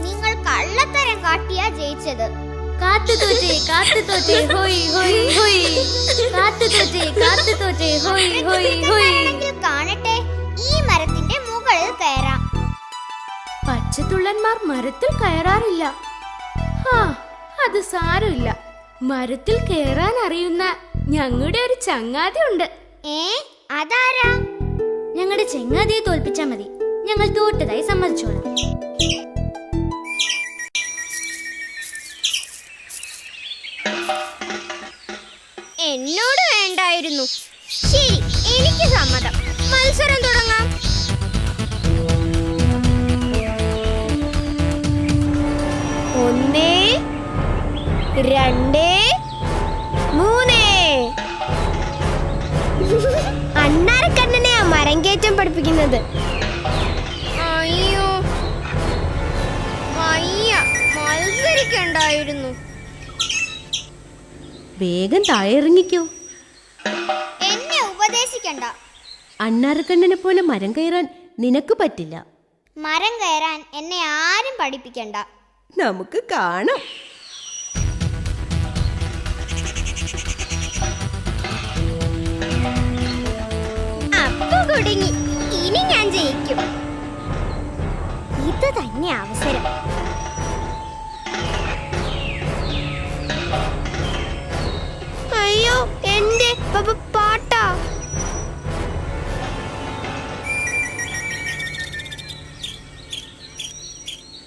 നിങ്ങൾ കള്ളത്തരം കാട്ടിയാ ജയിച്ചത്. കാണട്ടെ, ഈ മരത്തിന്റെ മുകളിൽ കയറാം. പച്ചത്തുള്ളന്മാർ മരത്തിൽ കയറാറില്ല. അത് സാരമില്ല, മരത്തിൽ കയറാൻ അറിയുന്ന ഞങ്ങളുടെ ഒരു ചങ്ങാതി ഉണ്ട്. അതാരാ? ഞങ്ങളുടെ ചങ്ങാതിയെ തോൽപ്പിച്ചാ മതി, ഞങ്ങൾ തോറ്റതായി സമ്മതിച്ചോളാം. എന്നോട് വേണ്ടായിരുന്നു. ശരി, എനിക്ക് സമ്മതം. മത്സരം തുടങ്ങാം. ഒന്ന്, രണ്ട്, മൂന്ന്. അണ്ണാരക്കണ്ണനെയാ മരം കയറ്റം പഠിപ്പിക്കുന്നത്. അയ്യോ, വയ്യ, മത്സരിക്കണ്ടായിരുന്നു. വേഗം താഴെ ഇറങ്ങിക്കോ. എന്നെ ഉപദേശിക്കണ്ട. അണ്ണാരക്കണ്ണനെ പോലെ മരം കയറാൻ നിനക്ക് പറ്റില്ല. മരം കയറാൻ എന്നെ ആരും പഠിപ്പിക്കണ്ട. നമുക്ക് കാണാം. അപ്പൊ കുടുങ്ങി. ഇനി ഞാൻ ജയിക്കും. ഇത് തന്നെ അവസരം. അയ്യോ, എന്റെ പാട്ടാ.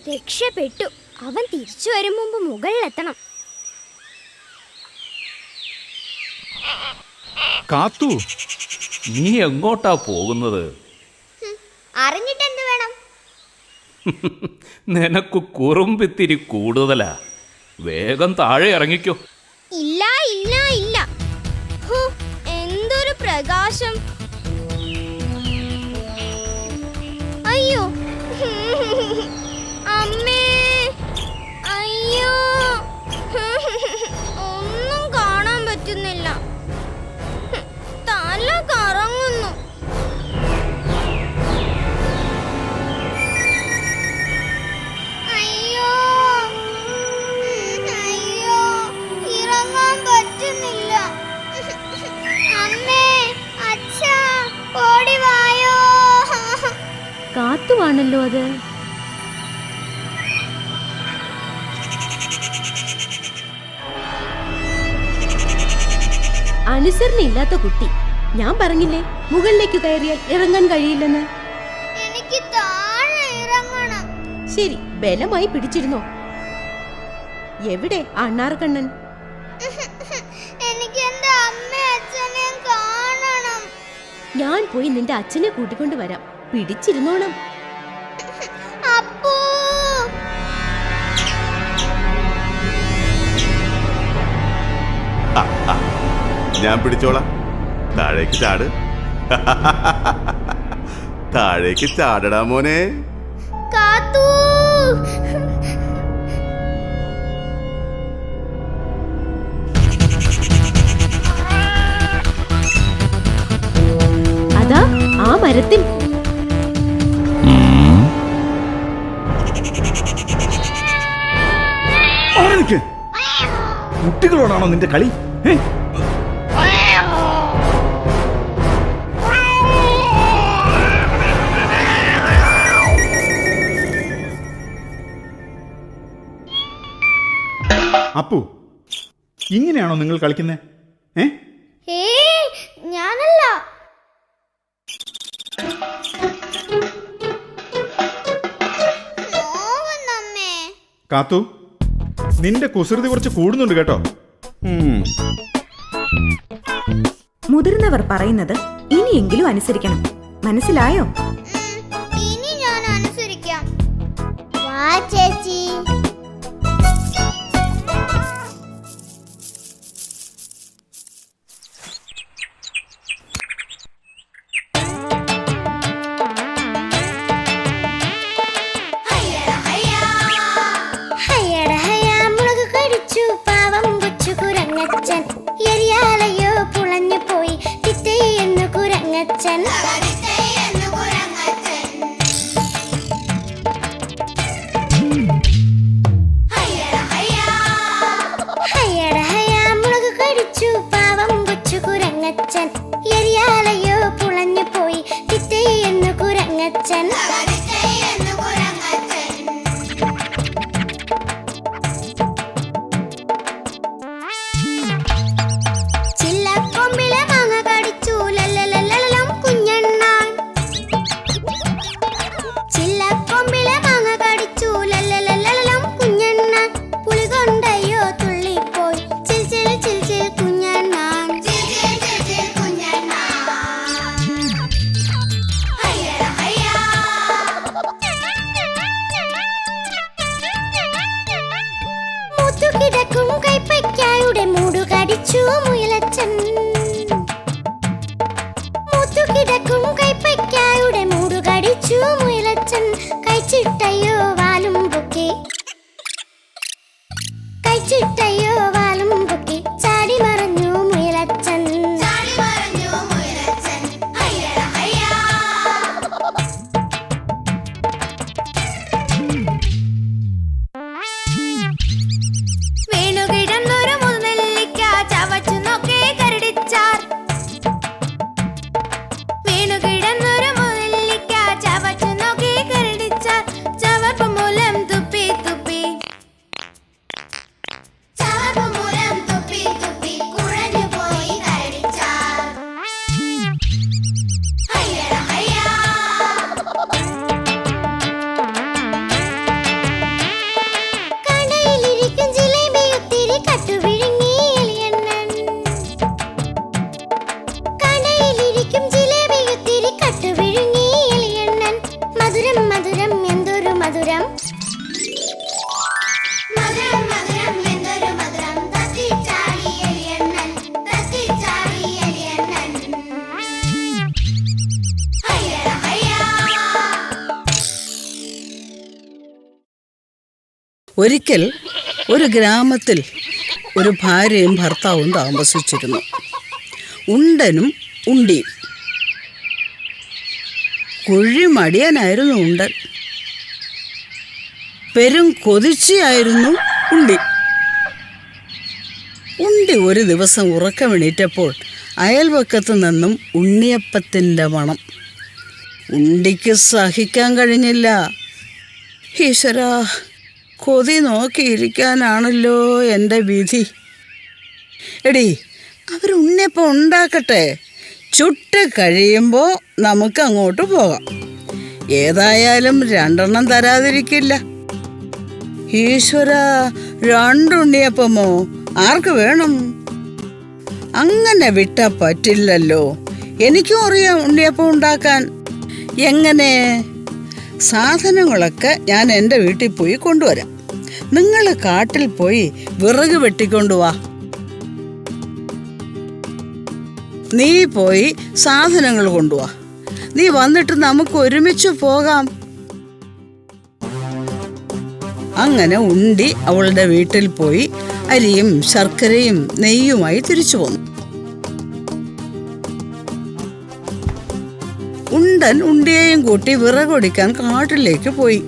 രക്ഷപ്പെട്ടു. അവൻ തിരിച്ചു വരും മുമ്പ് മുകളിലെത്തണം. കാത്തു, നീ എങ്ങോട്ടാ പോകുന്നത്? അറിഞ്ഞിട്ടെന്ത് വേണം? നിനക്ക് കുറുമ്പിത്തിരി കൂടുതലാ. വേഗം താഴെ ഇറങ്ങിക്കോ. ഇല്ല ഇല്ല ഇല്ല. എന്തൊരു പ്രകാശം. അയ്യോ, അമ്മേ, അയ്യോ, ഒന്നും കാണാൻ പറ്റുന്നില്ല. തല കറങ്ങുന്നു. അയ്യോ, അയ്യോ, ഇറങ്ങാൻ പറ്റുന്നില്ല. അമ്മേ, അച്ഛാ, ഓടി വായോ. കാത്തുവാണല്ലോ അത്. അനുസരണയില്ലാത്ത കുട്ടി. ഞാൻ പറഞ്ഞില്ലേ മുകളിലേക്ക് കയറിയാൽ ഇറങ്ങാൻ കഴിയില്ലെന്ന്. എനിക്ക് താഴെ ഇറങ്ങണം. ശരി, ബലമായി പിടിച്ചിരുന്നോ. എവിടെ അണ്ണാർക്കണ്ണൻ? എനിക്ക് എന്റെ അമ്മയും അച്ഛനെയും കാണണം. ഞാൻ പോയി നിന്റെ അച്ഛനെ കൂട്ടിക്കൊണ്ട് വരാം. പിടിച്ചിരുന്നോണം. അപ്പൂ, ഞാൻ പിടിച്ചോളാം. താഴേക്ക് ചാട്. താഴേക്ക് ചാടടാ മോനെ. കാത്തു. അതാ ആ മരത്തിൽ. കുട്ടികളോടാണോ നിന്റെ കളി? അപ്പു, ഇങ്ങനെയാണോ നിങ്ങൾ കളിക്കുന്നത്? ഞാനല്ല. കാത്തു, നിന്റെ കുസൃതി കുറച്ച് കൂടുന്നുണ്ട് കേട്ടോ. മുതിർന്നവർ പറയുന്നത് ഇനിയെങ്കിലും അനുസരിക്കണം. മനസ്സിലായോ? ഇനി ഞാൻ അനുസരിക്കാം. വാ ചേച്ചി. എരിയാലയോ പുളഞ്ഞു പോയി തിത്തയെന്നു കുരങ്ങച്ചൻ. കടിച്ചു മുയലച്ചൻ. മൂത്തുകിടക്കും കൈപ്പയ്ക്കായുടെ മൂടു കടിച്ചു മുയലച്ചൻ. കഴിച്ചിട്ടയ്യോ വാലും പൊക്കി, കഴിച്ചിട്ടയ്യോ വാലും പൊക്കി, ചാടി മറഞ്ഞു മുയലച്ചൻ. വീണുകിടന്നൊരു മുനെല്ലിക്ക ചവച്ചു നോക്കി കരടിച്ചാർ. വീണുകിടന്നൊരു മുനെല്ലിക്ക ചവച്ചു നോക്കി കരടിച്ചാർ. ചവപ്പ് മൂലം തുപ്പി തുപ്പി, ചവപ്പ് മൂലം തുപ്പി തുപ്പി കുഴഞ്ഞു പോയി കരടിച്ചാർ. ഹയ്യട ഹയ്യാ. കടയിലിരിക്കും ജിലേബിയൊത്തിരി കട്ടുവിഴുങ്ങി എലിയണ്ണൻ. കടയിലിരിക്കും ജിലേബിയൊത്തിരി കട്ടുവിഴുങ്ങി എലിയണ്ണൻ. മധുരം മധുരം എന്തൊരു മധുരം, മധുരം മധുരം എന്തൊരു മധുരം. തത്തിച്ചാടി എലിയണ്ണൻ, തത്തിച്ചാടി എലിയണ്ണൻ. ഹയ്യട ഹയ്യാ. ഒരിക്കൽ ഒരു ഗ്രാമത്തിൽ ഒരു ഭാര്യയും ഭർത്താവും താമസിച്ചിരുന്നു. ഉണ്ടനും ഉണ്ടിയും. കുഴിമടിയനായിരുന്നു ഉണ്ടൻ. പെരും കൊതിച്ചിയായിരുന്നു ഉണ്ടി. ഉണ്ടി ഒരു ദിവസം ഉറക്കമെണീറ്റപ്പോൾ അയൽവക്കത്തു നിന്നും ഉണ്ണിയപ്പത്തിൻ്റെ മണം. ഉണ്ടിക്ക് സഹിക്കാൻ കഴിഞ്ഞില്ല. ഈശ്വരാ, കൊതി നോക്കിയിരിക്കാനാണല്ലോ എൻ്റെ വിധി. എടി, അവർ ഉണ്ണിയപ്പം ഉണ്ടാക്കട്ടെ, ചുട്ട് കഴിയുമ്പോൾ നമുക്ക് അങ്ങോട്ട് പോകാം. ഏതായാലും 2 തരാതിരിക്കില്ല. ഈശ്വര, 2 ഉണ്ണിയപ്പമോ? ആർക്ക് വേണം? അങ്ങനെ വിട്ടാൽ പറ്റില്ലല്ലോ. എനിക്കും അറിയാം ഉണ്ണിയപ്പം ഉണ്ടാക്കാൻ. എങ്ങനെ? സാധനങ്ങളൊക്കെ ഞാൻ എൻ്റെ വീട്ടിൽ പോയി കൊണ്ടുവരാം. നിങ്ങൾ കാട്ടിൽ പോയി വിറക് വെട്ടിക്കൊണ്ടുവാ. നീ പോയി സാധനങ്ങൾ കൊണ്ടുവാ. നീ വന്നിട്ട് നമുക്ക് ഒരുമിച്ച് പോകാം. അങ്ങനെ ഉണ്ടി അവളുടെ വീട്ടിൽ പോയി അരിയും ശർക്കരയും നെയ്യുമായി തിരിച്ചു പോന്നു. ഉണ്ടൻ ഉണ്ടിയെയും കൂട്ടി വിറകൊടിക്കാൻ കാട്ടിലേക്ക് പോയി.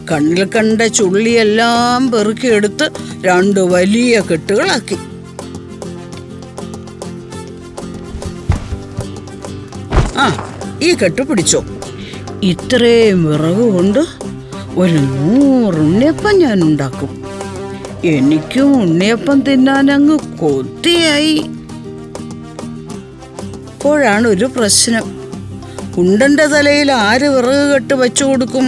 കണ്ണിൽ കണ്ട ചുള്ളിയെല്ലാം പെറുക്കിയെടുത്ത് 2 വലിയ കെട്ടുകളാക്കി. ആ, ഈ കെട്ട് പിടിച്ചോ. ഇത്രയും വിറക് കൊണ്ട് ഒരു 100 ഉണ്ണിയപ്പം ഞാൻ ഉണ്ടാക്കും. എനിക്കും ഉണ്ണിയപ്പം തിന്നാനങ്ങ് കൊതിയായി. അപ്പോഴാണ് ഒരു പ്രശ്നം. ഉണ്ടന്റെ തലയിൽ ആര് വിറക് കെട്ട് വെച്ചു കൊടുക്കും?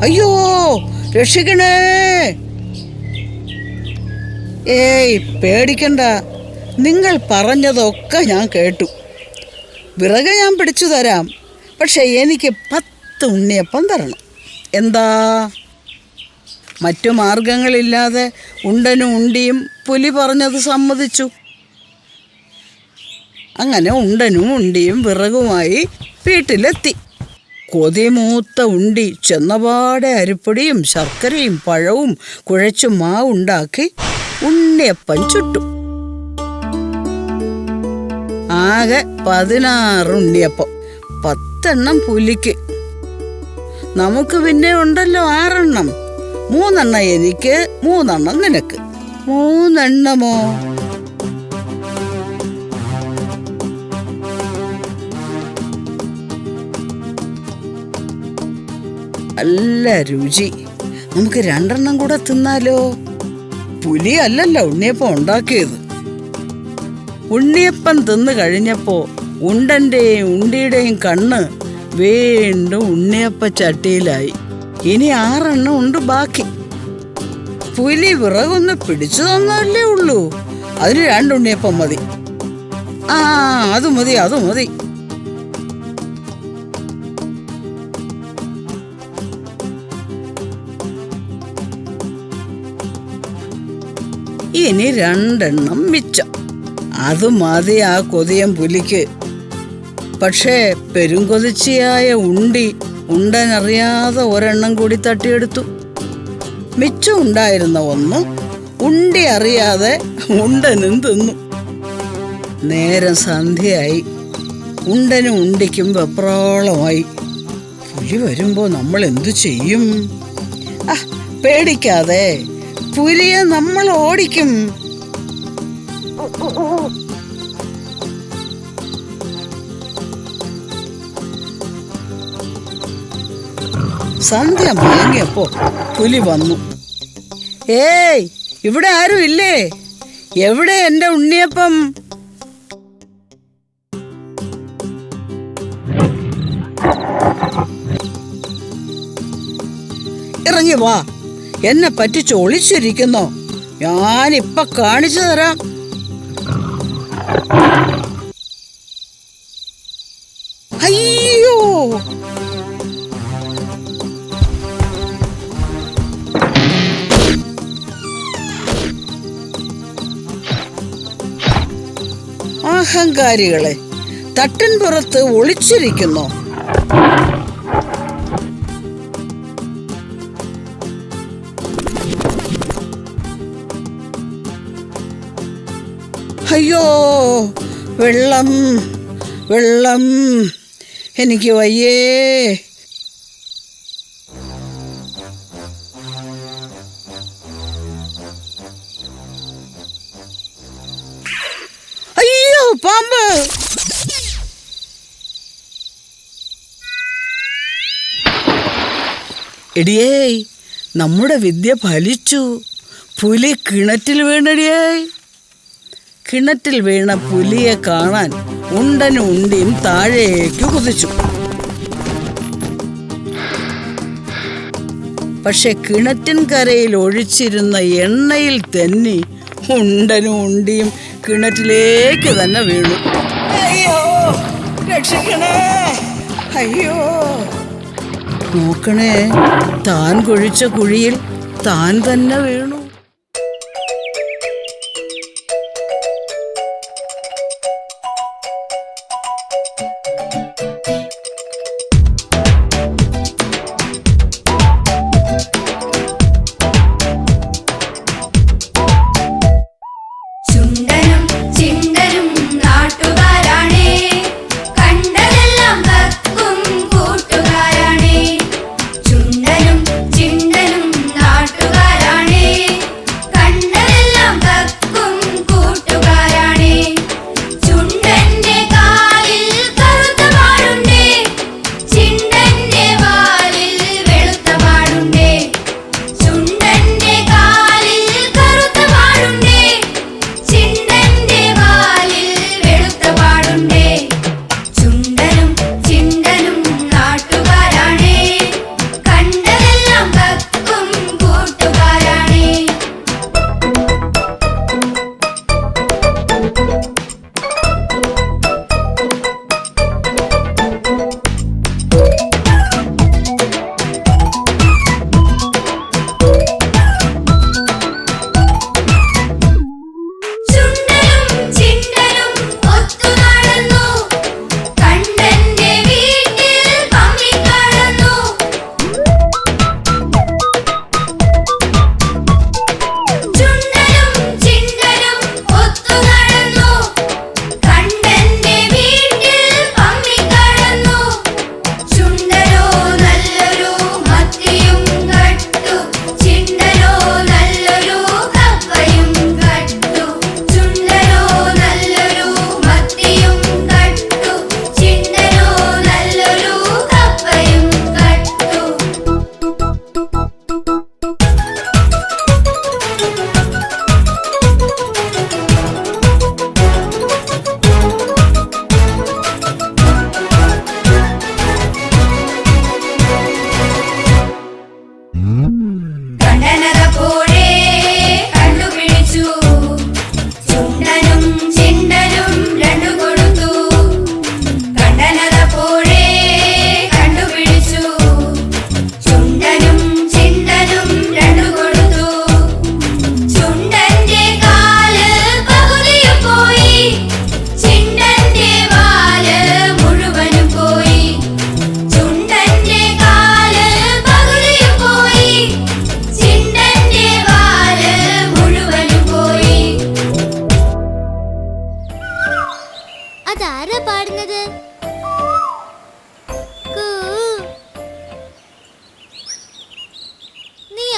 അയ്യോ, രക്ഷിക്കണേ! ഏയ്, പേടിക്കണ്ട. നിങ്ങൾ പറഞ്ഞതൊക്കെ ഞാൻ കേട്ടു. വിറക് ഞാൻ പിടിച്ചു തരാം. പക്ഷെ എനിക്ക് 10 ഉണ്ണിയപ്പം തരണം. എന്താ? മറ്റു മാർഗങ്ങളില്ലാതെ ഉണ്ടനും ഉണ്ടിയും പുലി പറഞ്ഞത് സമ്മതിച്ചു. അങ്ങനെ ഉണ്ടനും ഉണ്ടിയും വിറകുമായി വീട്ടിലെത്തി. കൊതിമൂത്ത ഉണ്ടി ചെന്നപാടെ അരിപ്പൊടിയും ശർക്കരയും പഴവും കുഴച്ചു മാവുണ്ടാക്കി ഉണ്ണിയപ്പം ചുട്ടു. ആകെ 16 ഉണ്ണിയപ്പം. 10 പുലിക്ക്. നമുക്ക് പിന്നെ ഉണ്ടല്ലോ 6. 3 എനിക്ക്, 3 നിനക്ക്. 3 നല്ല രുചി. നമുക്ക് 2 കൂടെ തിന്നാലോ? പുലി അല്ലല്ലോ ഉണ്ണിയപ്പം ഉണ്ടാക്കിയത്. ഉണ്ണിയപ്പം തിന്നു കഴിഞ്ഞപ്പോൾ ഉണ്ടൻ്റെയും ഉണ്ടിയുടെയും കണ്ണ് വീണ്ടും ഉണ്ണിയപ്പ ചട്ടിയിലായി. ഇനി 6 ഉണ്ട് ബാക്കി. പുലി വിറകൊന്ന് പിടിച്ചു തന്നല്ലേ ഉള്ളൂ. അതിന് 2 ഉണ്ണിയപ്പം മതി. ആ, അത് മതി. ഇനി 2 മിച്ചം. അത് മതി ആ കൊതിയൻ പുലിക്ക്. പക്ഷേ പെരുങ്കൊതിച്ചിയായ ഉണ്ടനറിയാതെ 1 കൂടി തട്ടിയെടുത്തു. മിച്ചം ഉണ്ടായിരുന്ന 1 ഉണ്ടി അറിയാതെ ഉണ്ടനും തിന്നു. നേരം സന്ധ്യയായി. ഉണ്ടനും ഉണ്ടിക്കും വെപ്രാളമായി. പുലി വരുമ്പോ നമ്മൾ എന്തു ചെയ്യും? പേടിക്കാതെ, പുലിയെ നമ്മൾ ഓടിക്കും. സന്ധ്യ മയങ്ങിയപ്പോ പുലി വന്നു. ഏയ്, ഇവിടെ ആരും ഇല്ലേ? എവിടെ എന്റെ ഉണ്ണിയപ്പം? ഇറങ്ങി വാ. എന്നെ പറ്റിച്ച് ഒളിച്ചിരിക്കുന്നോ? ഞാനിപ്പൊ കാണിച്ചു തരാം. അയ്യോ, അഹങ്കാരികളെ, തട്ടിൻ പുറത്ത് ഒളിച്ചിരിക്കുന്നു. അയ്യോ, വെള്ളം വെള്ളം, എനിക്ക് വയ്യേ. അയ്യോ, പാമ്പ്. എടിയേ, നമ്മുടെ വിദ്യ ഫലിച്ചു. പുലി കിണറ്റിൽ വീണടിയേ. കിണറ്റിൽ വീണ പുലിയെ കാണാൻ ഉണ്ടനും ഉണ്ടിയും താഴേക്ക് കുതിച്ചു. പക്ഷെ കിണറ്റിൻ കരയിൽ ഒഴിച്ചിരുന്ന എണ്ണയിൽ തെന്നി ഉണ്ടനും ഉണ്ടിയും കിണറ്റിലേക്ക് തന്നെ വീണു. അയ്യോ, രക്ഷിക്കണേ. അയ്യോ, നോക്കണേ, താൻ കുഴിച്ച കുഴിയിൽ താൻ തന്നെ വീണു. ചുണ്ടനും ചിണ്ടനും നാട്ടുകാരാണേ, കണ്ടതെല്ലാം കക്കും കൂട്ടുകാരാണേ. ചുണ്ടനും ചിണ്ടനും നാട്ടുകാരാണേ,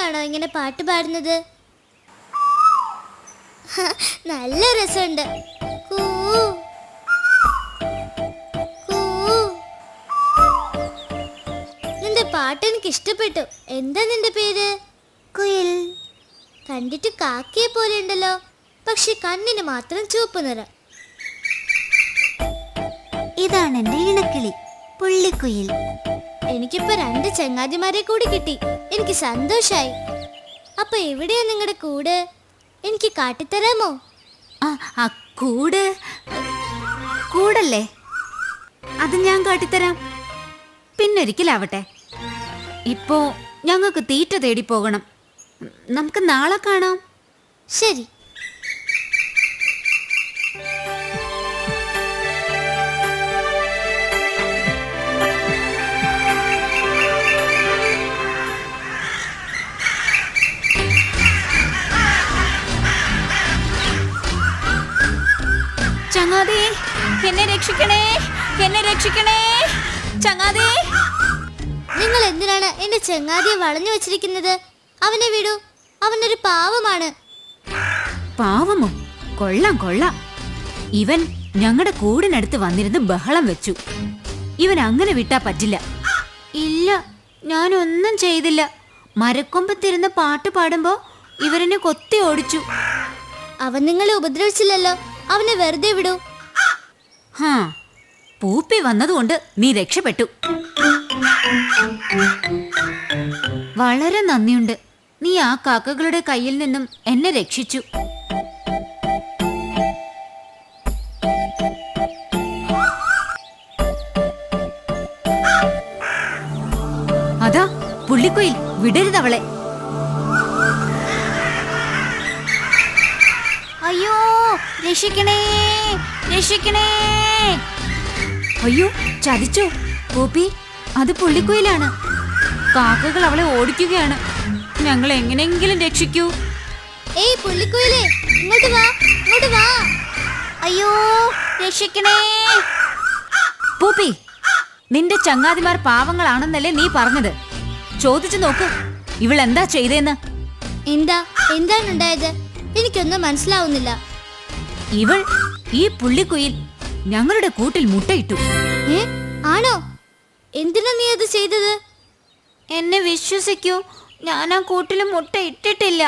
തന്നെയാണോ ഇങ്ങനെ പാട്ട് പാടുന്നത്? നല്ല രസമുണ്ട്. കൂ കൂ. നിന്റെ പാട്ട് എനിക്ക് ഇഷ്ടപ്പെട്ടു. എന്താ നിന്റെ പേര്? കുയിൽ. കണ്ടിട്ട് കാക്കയെ പോലെ ഉണ്ടല്ലോ, പക്ഷെ കണ്ണിന് മാത്രം ചുവപ്പ് നിറം. ഇതാണ് എന്റെ ഇണക്കിളി പുള്ളിക്കുയിൽ. എനിക്കിപ്പോ 2 ചങ്ങാതിമാരെ കൂടി കിട്ടി. എനിക്ക് സന്തോഷായി. അപ്പൊ എവിടെയാ നിങ്ങളുടെ കൂട്? എനിക്ക് കാട്ടിത്തരാമോ? കൂടല്ലേ, അത് ഞാൻ കാട്ടിത്തരാം. പിന്നൊരിക്കലാവട്ടെ. ഇപ്പോ ഞങ്ങൾക്ക് തീറ്റ തേടി പോകണം. നമുക്ക് നാളെ കാണാം. ശരി. ചങ്ങാതി, എന്നെ രക്ഷിക്കണേ, എന്നെ രക്ഷിക്കണേ ചങ്ങാതി. നിങ്ങൾ എന്തിനാണ് എന്റെ ചങ്ങാതിയെ വളഞ്ഞു വെച്ചിരിക്കുന്നത്? അവനെ വിടൂ, അവനൊരു പാവമാണ്. പാവമോ? കൊള്ളാം കൊള്ളാം. ഇവൻ ഞങ്ങളുടെ കൂടിനടുത്ത് വന്നിരുന്ന് ബഹളം വെച്ചു. ഇവൻ അങ്ങനെ വിട്ടാ പറ്റില്ല. ഇല്ല, ഞാനൊന്നും ചെയ്തില്ല. മരക്കൊമ്പത്തിരുന്ന് പാട്ട് പാടുമ്പോ ഇവരെന്നെ കൊത്തി ഓടിച്ചു. അവൻ നിങ്ങളെ ഉപദ്രവിച്ചില്ലല്ലോ, അവനെ വെറുതെ വിടൂ. ഹാ, പൂപ്പി വന്നതുകൊണ്ട് നീ രക്ഷപ്പെട്ടു. വളരെ നന്ദിയുണ്ട്. നീ ആ കാക്കകളുടെ കയ്യിൽ നിന്നും എന്നെ രക്ഷിച്ചു. അതാ പുള്ളിക്കുയിൽ, വിടരുതവളെ. അയ്യോ, രക്ഷിക്കണേ, രക്ഷിക്കണേ. അയ്യോ, ചതിച്ചു. പൂപ്പി, അത് പുള്ളിക്കുയിലാണ്. കാക്കകൾ അവളെ ഓടിക്കുകയാണ്. ഞങ്ങൾ എങ്ങനെയെങ്കിലും രക്ഷിക്കൂ. ഏയ് പുള്ളിക്കുയിലേ, ഇങ്ങോട്ട് വാ, ഇങ്ങോട്ട് വാ. അയ്യോ, രക്ഷിക്കണേ. പൂപ്പി, നിന്റെ ചങ്ങാതിമാർ പാവങ്ങളാണെന്നല്ലേ നീ പറഞ്ഞത്? ചോദിച്ചു നോക്ക്, ഇവൾ എന്താ ചെയ്തേന്ന്. എന്താണുണ്ടായത്? എനിക്കൊന്നും മനസ്സിലാവുന്നില്ല. ഇവൾ, ഈ പുള്ളിക്കുയിൽ ഞങ്ങളുടെ കൂട്ടിൽ മുട്ടയിട്ടു. ആണോ? എന്തിനാ നീ അത് ചെയ്തത്? എന്നെ വിശ്വസിക്കൂ, ഞാൻ ആ കൂട്ടിൽ മുട്ട ഇട്ടിട്ടില്ല.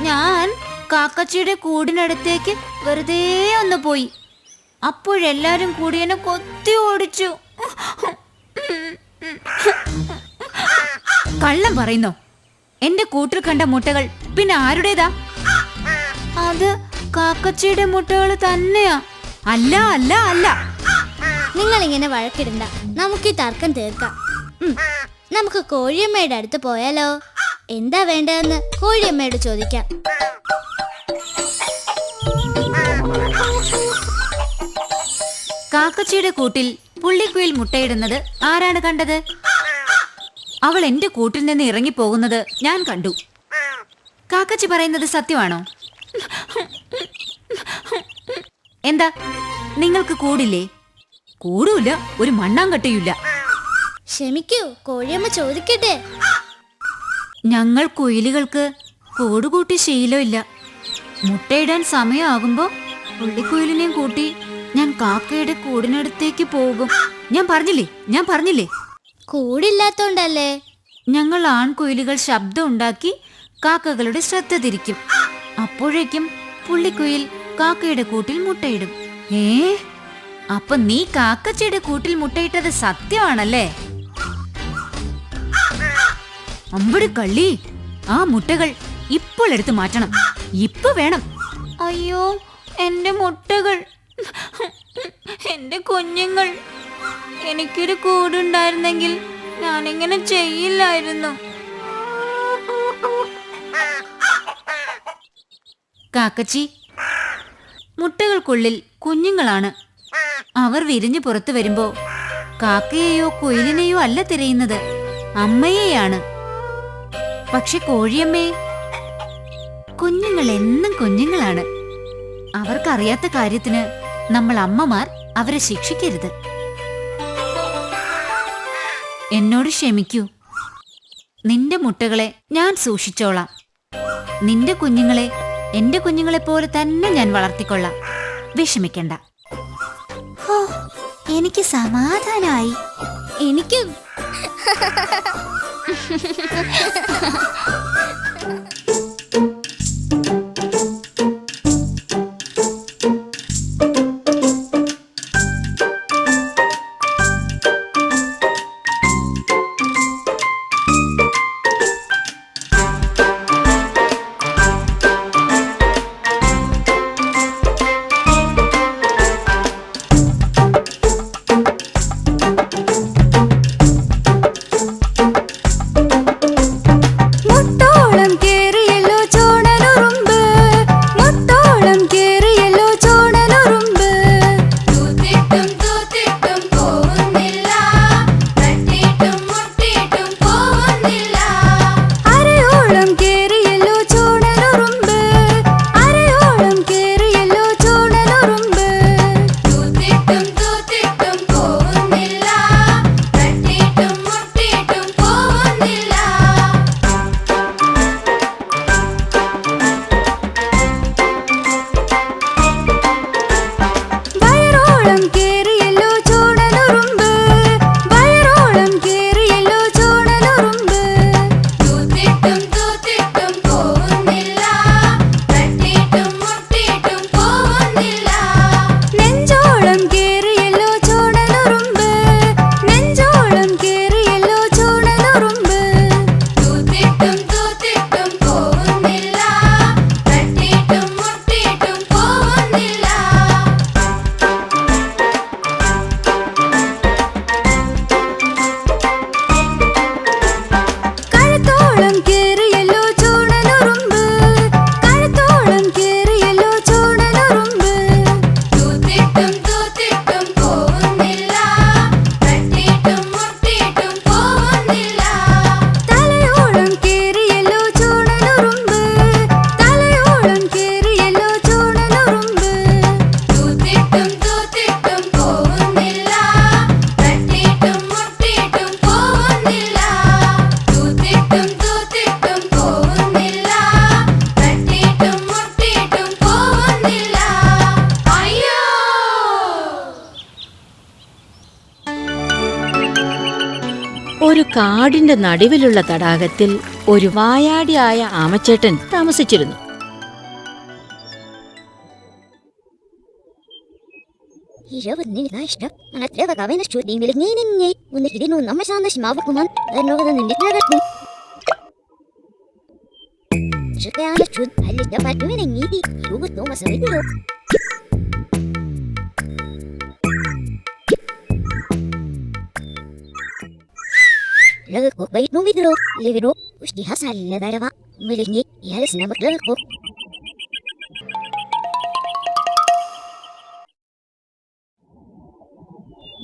ഞാൻ കാക്കച്ചിയുടെ കൂടിനടുത്തേക്ക് വെറുതെ ഒന്ന് പോയി. അപ്പോഴെല്ലാരും കൂടി എന്നെ കൊത്തി ഓടിച്ചു. കള്ളം പറയുന്നോ? എന്റെ കൂട്ടിൽ കണ്ട മുട്ടകൾ പിന്നെ ആരുടേതാ? അത് കാക്കച്ചിയുടെ മുട്ടകൾ തന്നെയാ. അല്ല അല്ല അല്ല. നിങ്ങൾ ഇങ്ങനെ വഴക്കിടണ്ട, നമുക്ക് ഈ തർക്കം തീർക്കാം. നമുക്ക് കോഴിയമ്മയുടെ അടുത്ത് പോയാലോ? എന്താ വേണ്ടതെന്ന് കോഴിയമ്മയോട് ചോദിക്കാം. കാക്കച്ചിയുടെ കൂട്ടിൽ പുള്ളിക്കുയിൽ മുട്ടയിടുന്നത് ആരാണ് കണ്ടത്? അവൾ എന്റെ കൂട്ടിൽ നിന്ന് ഇറങ്ങിപ്പോകുന്നത് ഞാൻ കണ്ടു. കാക്കച്ചി പറയുന്നത് സത്യമാണോ? എന്താ, നിങ്ങൾക്ക് കൂടില്ലേ? കൂടൂല, ഒരു മണ്ണാങ്കട്ടയുമില്ല. ക്ഷമിക്കൂ, കോഴിയമ്മ ചോദിക്കട്ടെ. ഞങ്ങൾ കുയിലുകൾക്ക് കൂടുകൂട്ടി ശീലമില്ല. മുട്ടയിടാൻ സമയമാകുമ്പോ പുള്ളിക്കുയിലിനെയും കൂട്ടി ഞാൻ കാക്കയുടെ കൂടിനടുത്തേക്ക് പോകും. ഞാൻ പറഞ്ഞില്ലേ കൂടില്ലാത്തോണ്ടല്ലേ? ഞങ്ങൾ ആൺകുയിലുകൾ ശബ്ദം ഉണ്ടാക്കി കാക്കകളുടെ ശ്രദ്ധ തിരിക്കും. അപ്പോഴേക്കും പുള്ളിക്കുയിൽ കാക്കയുടെ കൂട്ടിൽ മുട്ടയിടും. അപ്പൊ നീ കാക്കച്ചിയുടെ കൂട്ടിൽ മുട്ടയിട്ടത് സത്യമാണല്ലേ? അമ്പടി കള്ളി, ആ മുട്ടകൾ ഇപ്പോൾ എടുത്തു മാറ്റണം. ഇപ്പൊ വേണം. അയ്യോ, എന്റെ മുട്ടകൾ, എന്റെ കുഞ്ഞുങ്ങൾ. എനിക്കൊരു കൂടുണ്ടായിരുന്നെങ്കിൽ ഞാനിങ്ങനെ ചെയ്യില്ലായിരുന്നു. കാക്കച്ചി, മുട്ടകൾക്കുള്ളിൽ കുഞ്ഞുങ്ങളാണ്. അവർ വിരിഞ്ഞു പുറത്തു വരുമ്പോ കാക്കയെയോ കുയിലിനെയോ അല്ല തിരയുന്നത്, അമ്മയെയാണ്. പക്ഷെ കോഴിയമ്മേ, കുഞ്ഞുങ്ങൾ എന്നും കുഞ്ഞുങ്ങളാണ്. അവർക്കറിയാത്ത കാര്യത്തിന് നമ്മൾ അമ്മമാർ അവരെ ശിക്ഷിക്കരുത്. എന്നോട് ക്ഷമിക്കൂ. നിന്റെ മുട്ടകളെ ഞാൻ സൂക്ഷിച്ചോളാം. നിന്റെ കുഞ്ഞുങ്ങളെ എന്റെ കുഞ്ഞുങ്ങളെപ്പോലെ തന്നെ ഞാൻ വളർത്തിക്കൊള്ളാം. വിഷമിക്കണ്ട. ഹോ, എനിക്ക് സമാധാനായി. എനിക്കും. ഒരു കാടിന്റെ നടുവിലുള്ള തടാകത്തിൽ ഒരു വായാടിയായ ആമച്ചേട്ടൻ താമസിച്ചിരുന്നു. Lagu ko bait nung vidro, liviro, usti hasal na darawa, milingi, ihalas na maglalag ko.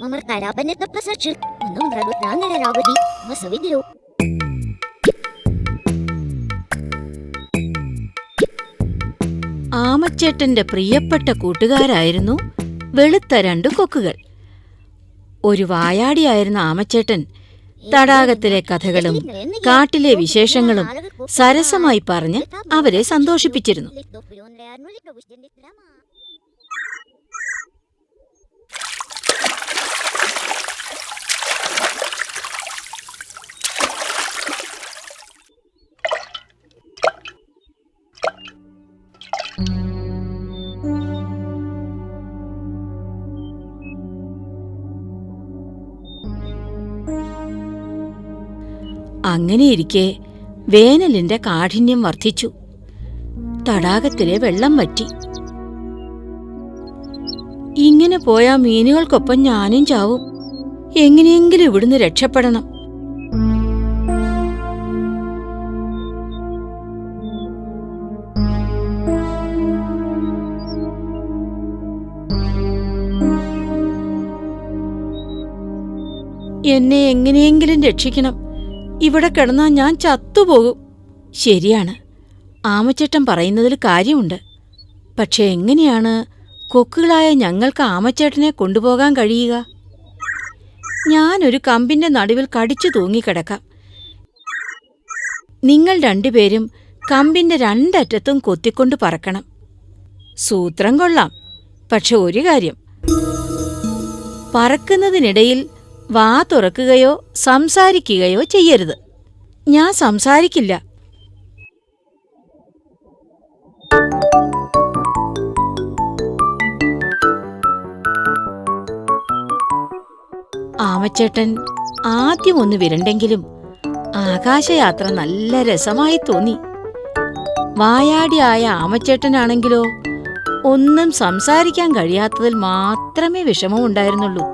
Mamarkarapan at napasarchil, unang radot na nalalawadi, masa vidro. ആമച്ചേട്ടന്റെ പ്രിയപ്പെട്ട കൂട്ടുകാരായിരുന്നു വെളുത്ത 2 കൊക്കുകൾ. ഒരു വായാടിയായിരുന്ന ആമച്ചേട്ടൻ തടാകത്തിലെ കഥകളും കാട്ടിലെ വിശേഷങ്ങളും സരസമായി പറഞ്ഞ് അവരെ സന്തോഷിപ്പിച്ചിരുന്നു. അങ്ങനെയിരിക്കെ വേനലിന്റെ കാഠിന്യം വർദ്ധിച്ചു. തടാകത്തിലെ വെള്ളം വറ്റി. ഇങ്ങനെ പോയാ മീനുകൾക്കൊപ്പം ഞാനും ചാവും. എങ്ങനെയെങ്കിലും ഇവിടുന്ന് രക്ഷപ്പെടണം. എന്നെ എങ്ങനെയെങ്കിലും രക്ഷിക്കണം. ഇവിടെ കിടന്നാ ഞാൻ ചത്തുപോകും. ശരിയാണ്, ആമച്ചേട്ടൻ പറയുന്നതിൽ കാര്യമുണ്ട്. പക്ഷെ എങ്ങനെയാണ് കൊക്കുകളായ ഞങ്ങൾക്ക് ആമച്ചേട്ടനെ കൊണ്ടുപോകാൻ കഴിയുക? ഞാനൊരു കമ്പിന്റെ നടുവിൽ കടിച്ചു തൂങ്ങിക്കിടക്കാം. നിങ്ങൾ രണ്ടുപേരും കമ്പിന്റെ രണ്ടറ്റത്തും കൊത്തിക്കൊണ്ട് പറക്കണം. സൂത്രം കൊള്ളാം. പക്ഷെ ഒരു കാര്യം, പറക്കുന്നതിനിടയിൽ വാ തുറക്കുകയോ സംസാരിക്കുകയോ ചെയ്യരുത്. ഞാൻ സംസാരിക്കില്ല. ആമച്ചേട്ടൻ ആദ്യം ഒന്ന് വിരണ്ടെങ്കിലും ആകാശയാത്ര നല്ല രസമായി തോന്നി. വായാടിയായ ആമച്ചേട്ടനാണെങ്കിലോ ഒന്നും സംസാരിക്കാൻ കഴിയാത്തതിൽ മാത്രമേ വിഷമമുണ്ടായിരുന്നുള്ളൂ.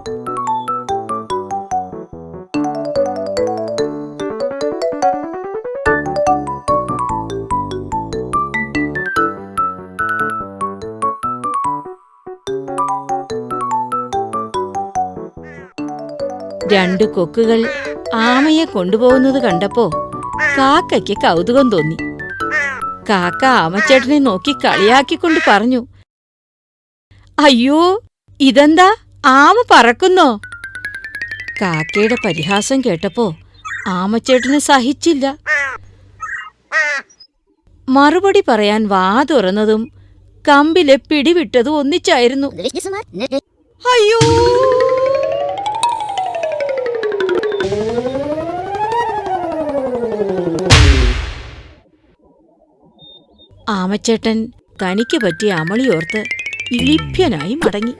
രണ്ടു കൊക്കുകൾ ആമയെ കൊണ്ടുപോകുന്നത് കണ്ടപ്പോ കാക്കയ്ക്ക് കൗതുകം തോന്നി. കാക്ക ആമച്ചേട്ടനെ നോക്കി കളിയാക്കിക്കൊണ്ട് പറഞ്ഞു, അയ്യോ, ഇതെന്താ ആമ പറക്കുന്നോ? കാക്കയുടെ പരിഹാസം കേട്ടപ്പോ ആമച്ചേട്ടന് സഹിച്ചില്ല. മറുപടി പറയാൻ വാ തുറന്നതും കമ്പിലെ പിടിവിട്ടതും ഒന്നിച്ചായിരുന്നു. അയ്യോ! ആമച്ചേട്ടൻ തനിക്ക് പറ്റിയ അമളിയോർത്ത് ഇളിഭ്യനായി മടങ്ങി.